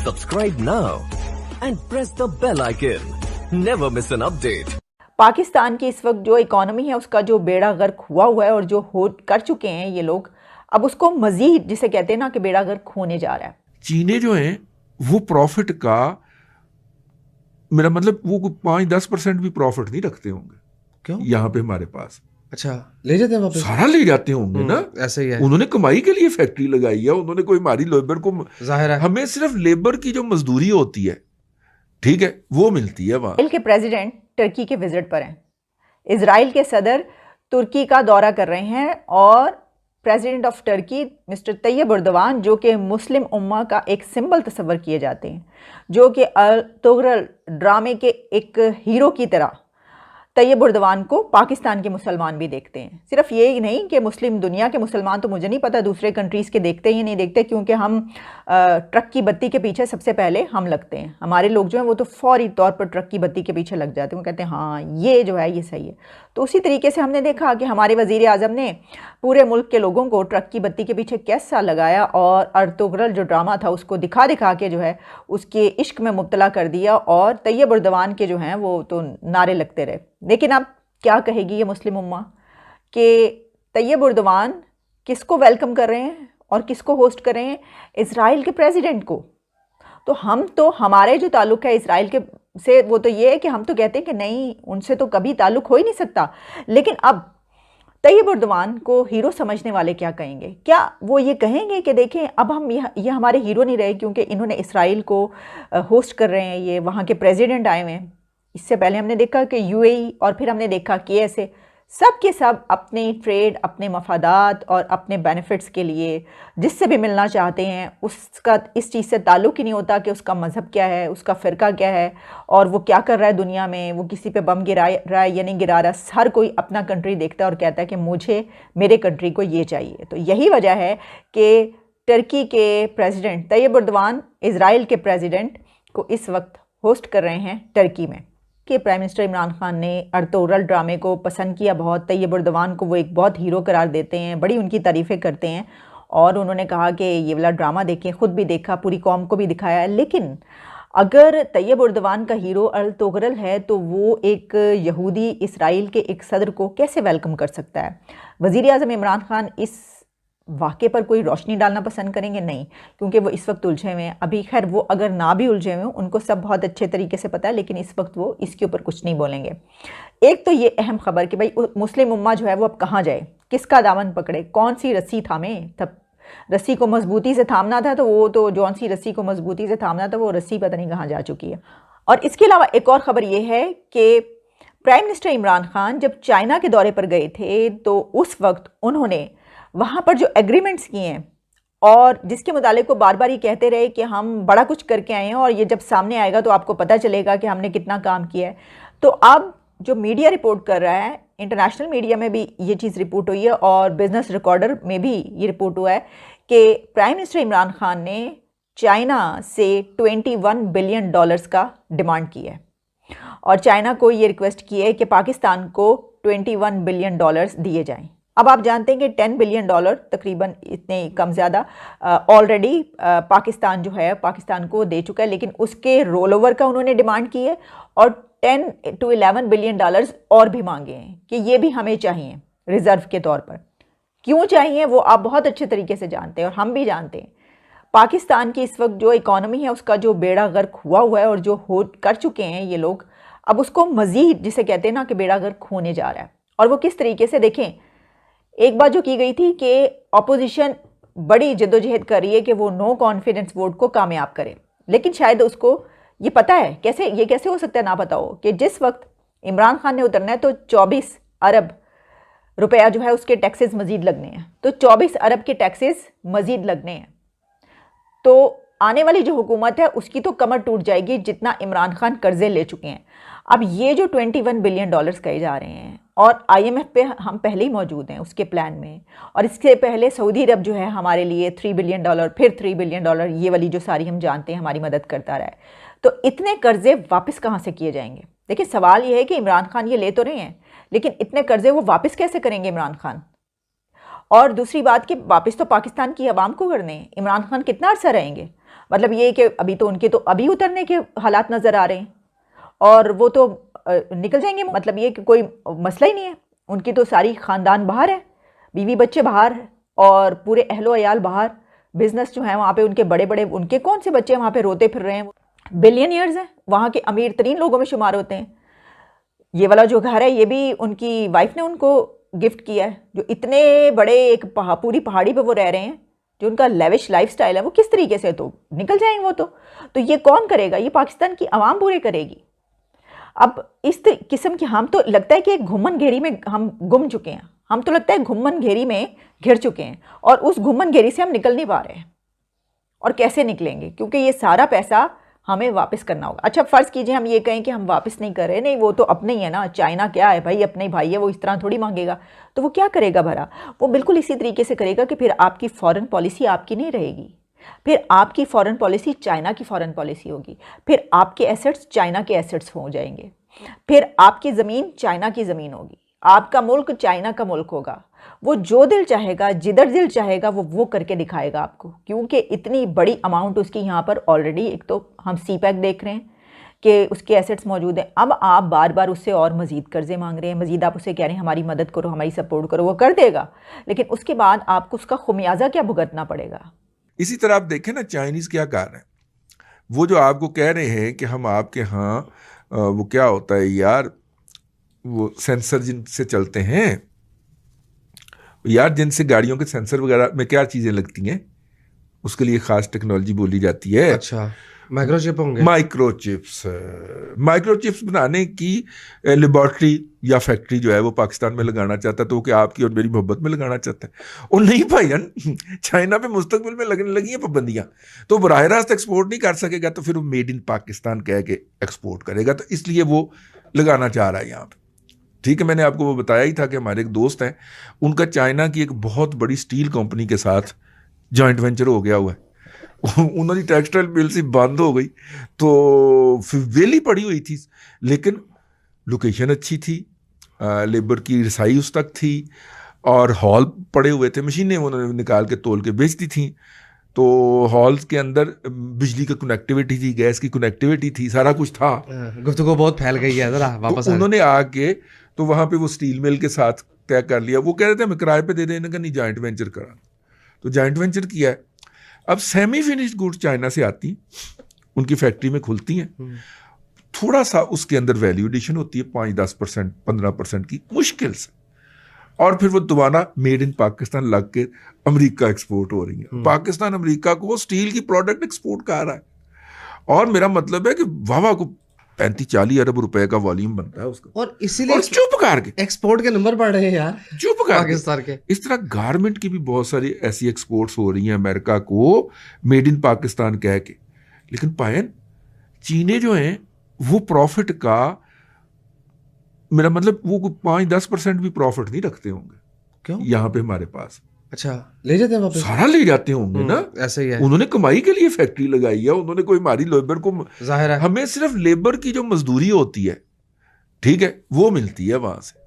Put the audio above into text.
Subscribe now and press the bell icon. Never miss an update. Pakistan की इस वक्त जो इकोनॉमी है उसका जो बेड़ा गर्क हुआ है और जो हो कर चुके हैं ये लोग, अब उसको मजीद जिसे कहते हैं ना कि बेड़ा गर्क होने जा रहा है। चीने जो हैं वो प्रॉफिट का, मेरा मतलब वो 5-10% भी प्रॉफिट नहीं रखते होंगे। क्यों? यहाँ पे हमारे पास अच्छा ले जाते हैं वापस, सारा ले जाते होंगे ना। ऐसे ही है, उन्होंने कमाई के लिए फैक्ट्री लगाई है, उन्होंने कोई हमारी लेबर को, जाहिर है हमें सिर्फ लेबर की जो मजदूरी होती है, ठीक है, वो मिलती है वहां। इसराइल के प्रेसिडेंट टर्की के विजिट पर हैं। इसराइल के सदर तुर्की का दौरा कर रहे हैं और president of Turkey mister Tayyip Erdogan, जो कि मुस्लिम उम्मा का एक सिंबल तस्वर किए जाते हैं, जो कि अर्तुगरल ड्रामे के एक हीरो की तरह तैयब एर्दोगान को पाकिस्तान के मुसलमान भी देखते हैं। सिर्फ ये ही नहीं कि मुस्लिम दुनिया के मुसलमान, तो मुझे नहीं पता दूसरे कंट्रीज़ के देखते ही नहीं देखते, क्योंकि हम ट्रक की बत्ती के पीछे सबसे पहले हम लगते हैं। हमारे लोग जो हैं वो तो फौरी तौर पर ट्रक की बत्ती के पीछे लग जाते हैं, वो कहते हैं हाँ ये जो है ये सही है। तो उसी तरीके से हमने देखा कि हमारे वज़ीर आज़म ने पूरे मुल्क के लोगों को ट्रक की बत्ती के पीछे कैसा लगाया और अर्तुगरल जो ड्रामा था उसको दिखा दिखा के जो है उसके इश्क में मुब्तला कर दिया, और तैयब एर्दोगान के जो हैं वो तो नारे लगते रहे। लेकिन अब क्या कहेगी ये मुस्लिम उम्मा कि तैयब एर्दोगान किसको वेलकम कर रहे हैं और किसको होस्ट कर रहे हैं? इज़राइल के प्रेसिडेंट को। तो हमारे जो ताल्लुक़ है इज़राइल के से वो तो ये है कि हम तो कहते हैं कि नहीं, उनसे तो कभी ताल्लुक़ हो ही नहीं सकता। लेकिन अब तैयब एर्दोगान को हीरो समझने वाले क्या कहेंगे? क्या वो ये कहेंगे कि देखें अब हम ये हमारे हीरो नहीं रहे क्योंकि इन्होंने इसराइल को होस्ट कर रहे हैं, ये वहाँ के प्रेसिडेंट आए हुए हैं। इससे पहले हमने देखा कि यूएई, और फिर हमने देखा कि ऐसे सब के सब अपने ट्रेड, अपने मफादात और अपने बेनिफिट्स के लिए जिससे भी मिलना चाहते हैं, उसका इस चीज़ से ताल्लुक़ ही नहीं होता कि उसका मज़हब क्या है, उसका फ़िरका क्या है और वो क्या कर रहा है दुनिया में, वो किसी पे बम गिरा रहा है या नहीं गिरा रहा। हर कोई अपना कंट्री देखता है और कहता है कि मुझे मेरे कंट्री को ये चाहिए। तो यही वजह है कि टर्की के प्रेसिडेंट तैयब एर्दोगान इज़राइल के प्रेसिडेंट को इस वक्त होस्ट कर रहे हैं टर्की में। कि प्राइम मिनिस्टर इमरान खान ने अर्तुगरल ड्रामे को पसंद किया बहुत। तैयब एर्दोगान को वो एक बहुत हीरो करार देते हैं, बड़ी उनकी तारीफ़ें करते हैं, और उन्होंने कहा कि ये वाला ड्रामा देखें, ख़ुद भी देखा, पूरी कौम को भी दिखाया है। लेकिन अगर तैयब एर्दोगान का हीरो अर्तुगरल है तो वो एक यहूदी इसराइल के एक सदर को कैसे वेलकम कर सकता है? वज़ीर आज़म इमरान खान इस वाक़े पर कोई रोशनी डालना पसंद करेंगे? नहीं, क्योंकि वो इस वक्त उलझे हुए हैं। अभी खैर वो अगर ना भी उलझे हुए हों, उनको सब बहुत अच्छे तरीके से पता है, लेकिन इस वक्त वो इसके ऊपर कुछ नहीं बोलेंगे। एक तो ये अहम खबर कि भाई मुस्लिम उम्मा जो है वो अब कहाँ जाए, किसका दामन पकड़े, कौन सी रस्सी थामे? तब रस्सी को मजबूती से थामना था, तो वो तो जौन सी रस्सी को मजबूती से थामना था वो रस्सी पता नहीं कहाँ जा चुकी है। और इसके अलावा एक और ख़बर ये है कि प्राइम मिनिस्टर इमरान खान जब चाइना के दौरे पर गए थे तो उस वक्त उन्होंने वहाँ पर जो एग्रीमेंट्स किए हैं और जिसके मुतालिक वो बार बार ये कहते रहे कि हम बड़ा कुछ करके आए हैं और ये जब सामने आएगा तो आपको पता चलेगा कि हमने कितना काम किया है। तो अब जो मीडिया रिपोर्ट कर रहा है, इंटरनेशनल मीडिया में भी ये चीज़ रिपोर्ट हुई है और बिजनेस रिकॉर्डर में भी ये रिपोर्ट हुआ है कि प्राइम मिनिस्टर इमरान खान ने चाइना से $21 बिलियन का डिमांड की है और चाइना को ये रिक्वेस्ट की है कि पाकिस्तान को $21 बिलियन दिए जाएँ। अब आप जानते हैं कि $10 बिलियन तकरीबन, इतने कम ज़्यादा ऑलरेडी पाकिस्तान जो है पाकिस्तान को दे चुका है, लेकिन उसके रोल ओवर का उन्होंने डिमांड की है और 10 to 11 बिलियन डॉलर्स और भी मांगे हैं कि ये भी हमें चाहिए रिज़र्व के तौर पर। क्यों चाहिए वो आप बहुत अच्छे तरीके से जानते हैं और हम भी जानते हैं। पाकिस्तान की इस वक्त जो इकॉनमी है उसका जो बेड़ा गर्क हुआ है और जो हो कर चुके हैं ये लोग, अब उसको मज़ीद जिसे कहते हैं ना कि बेड़ा गर्क होने जा रहा है। और वो किस तरीके से, देखें, एक बात जो की गई थी कि अपोजिशन बड़ी जद्दोजहद कर रही है कि वो नो कॉन्फिडेंस वोट को कामयाब करे, लेकिन शायद उसको ये पता है, कैसे हो सकता है ना पता हो कि जिस वक्त इमरान खान ने उतरना है तो 24 अरब रुपया जो है उसके टैक्सेस मज़ीद लगने हैं, तो 24 अरब के टैक्सेस मज़ीद लगने हैं। तो आने वाली जो हुकूमत है उसकी तो कमर टूट जाएगी जितना इमरान खान कर्जे ले चुके हैं। अब ये जो $21 बिलियन कहे जा रहे हैं और IMF पे हम पहले ही मौजूद हैं उसके प्लान में, और इससे पहले सऊदी अरब जो है हमारे लिए $3 बिलियन, फिर $3 बिलियन, ये वाली जो सारी हम जानते हैं हमारी मदद करता रहा है। तो इतने कर्जे वापस कहाँ से किए जाएंगे? देखिए सवाल ये है कि इमरान खान ये ले तो रहे हैं, लेकिन इतने कर्जे वो वापस कैसे करेंगे इमरान खान? और दूसरी बात कि वापस तो पाकिस्तान की आवाम को करने हैं। इमरान खान कितना अर्सा रहेंगे? मतलब ये कि अभी तो उनके तो अभी उतरने के हालात नज़र आ रहे हैं और वो तो निकल जाएंगे, मतलब ये कि कोई मसला ही नहीं है। उनकी तो सारी ख़ानदान बाहर है, बीवी बच्चे बाहर है और पूरे अहलो अयाल बाहर, बिजनेस जो है वहाँ पे उनके बड़े बड़े, उनके कौन से बच्चे वहाँ पे रोते फिर रहे हैं, बिलियनियर्स हैं, वहाँ के अमीर तरीन लोगों में शुमार होते हैं। ये वाला जो घर है ये भी उनकी वाइफ ने उनको गिफ्ट किया है, जो इतने बड़े एक पूरी पहाड़ी पे वो रह रहे हैं, जो उनका लेविश लाइफस्टाइल है, वो किस तरीके से, तो निकल जाएंगे वो तो ये कौन करेगा? ये पाकिस्तान की आवाम पूरे करेगी। अब इस किस्म की, हम तो लगता है कि एक घुमन घेरी में हम गुम चुके हैं, हम तो लगता है घुमन घेरी में घिर चुके हैं और उस घुमन घेरी से हम निकल नहीं पा रहे हैं। और कैसे निकलेंगे? क्योंकि ये सारा पैसा हमें वापस करना होगा। अच्छा फ़र्ज़ कीजिए हम ये कहें कि हम वापस नहीं कर रहे, नहीं वो तो अपने ही है ना, चाइना क्या है भाई, अपने भाई है, वो इस तरह थोड़ी मांगेगा। तो वो क्या करेगा भला? वो बिल्कुल इसी तरीके से करेगा कि फिर आपकी फ़ॉरेन पॉलिसी आपकी नहीं रहेगी, फिर आपकी फ़ॉरेन पॉलिसी चाइना की फ़ॉरेन पॉलिसी होगी, फिर आपके एसेट्स चाइना के एसेट्स हो जाएंगे, फिर आपकी ज़मीन चाइना की ज़मीन होगी, आपका मुल्क चाइना का मुल्क होगा। वो जो दिल चाहेगा, जिधर दिल चाहेगा वो करके दिखाएगा आपको, क्योंकि इतनी बड़ी अमाउंट उसकी यहाँ पर ऑलरेडी, एक तो हम सी पैक देख रहे हैं कि उसके एसेट्स मौजूद हैं, अब आप बार बार उससे और मज़ीद कर्जे मांग रहे हैं, मज़ीद आप उसे कह रहे हैं हमारी मदद करो, हमारी सपोर्ट करो, वो कर देगा, लेकिन उसके बाद आपको उसका खुमियाजा क्या भुगतना पड़ेगा। इसी तरह आप देखें ना, चाइनीज़ क्या कर रहे हैं, वो जो आपको कह रहे हैं कि हम आपके यहाँ वो क्या होता है यार, वो सेंसर जिनसे चलते हैं यार, जिनसे गाड़ियों के सेंसर वगैरह में क्या चीज़ें लगती हैं, उसके लिए ख़ास टेक्नोलॉजी बोली जाती है। अच्छा, माइक्रोचिप होंगे। माइक्रोचिप्स बनाने की लेबॉर्ट्री या फैक्ट्री जो है वो पाकिस्तान में लगाना चाहता है, तो क्या आपकी और मेरी मोहब्बत में लगाना चाहता है? और नहीं भाईजान, चाइना पे मुस्तकबिल में लगने लगी हैं पाबंदियाँ, तो बराह रास्त एक्सपोर्ट नहीं कर सकेगा, तो फिर वो मेड इन पाकिस्तान कह के एक्सपोर्ट करेगा, तो इसलिए वो लगाना चाह रहा है यहाँ पर। ठीक है, मैंने आपको वो बताया ही था कि हमारे एक दोस्त हैं, उनका चाइना की एक बहुत बड़ी स्टील कंपनी के साथ जॉइंट वेंचर हो गया हुआ है। उन्होंने टेक्सटाइल मिल से बंद हो गई, तो फिर वेली पड़ी हुई थी, लेकिन लोकेशन अच्छी थी, लेबर की रसाई उस तक थी, और हॉल पड़े हुए थे, मशीनें उन्होंने निकाल के तोल के बेचती थी, तो हॉल्स के अंदर बिजली की कनेक्टिविटी थी, गैस की कनेक्टिविटी थी, सारा कुछ था। गुफ्तगू बहुत फैल गई है, जरा वापस तो उन्होंने आके तो वहाँ पे वो स्टील मिल के साथ तय कर लिया। वो कह रहे थे हमें किराए पे दे देने का, नहीं जॉइंट वेंचर करा, तो जॉइंट वेंचर किया है। अब सेमी फिनिश्ड गुड्स चाइना से आती, उनकी फैक्ट्री में खुलती हैं, थोड़ा सा उसके अंदर वैल्यू एडिशन होती है 5-10%, 15% की, मुश्किल से, और फिर वो दोबारा मेड इन पाकिस्तान लग के अमेरिका एक्सपोर्ट हो रही है। पाकिस्तान अमेरिका को स्टील की प्रोडक्ट एक्सपोर्ट कर रहा है, और मेरा मतलब है कि वाह को 35-40 अरब रुपए का वॉल्यूम बनता है उसका, और इसीलिए चुप करके एक्सपोर्ट के नंबर बढ़ रहे हैं यार, चुप कर पाकिस्तान के। इस तरह गारमेंट की भी बहुत सारी ऐसी एक्सपोर्ट्स हो रही हैं अमेरिका को मेड इन पाकिस्तान कह के, लेकिन पायन चीने जो हैं वो प्रॉफिट का, मेरा मतलब वो 5-10% भी प्रॉफिट नहीं रखते होंगे। क्यों? यहाँ पे हमारे पास अच्छा ले जाते हैं वापस, सारा ले जाते होंगे ना, ऐसे ही है। उन्होंने कमाई के लिए फैक्ट्री लगाई है, उन्होंने कोई हमारी लेबर को, जाहिर है हमें सिर्फ लेबर की जो मजदूरी होती है, ठीक है, वो मिलती है वहां से।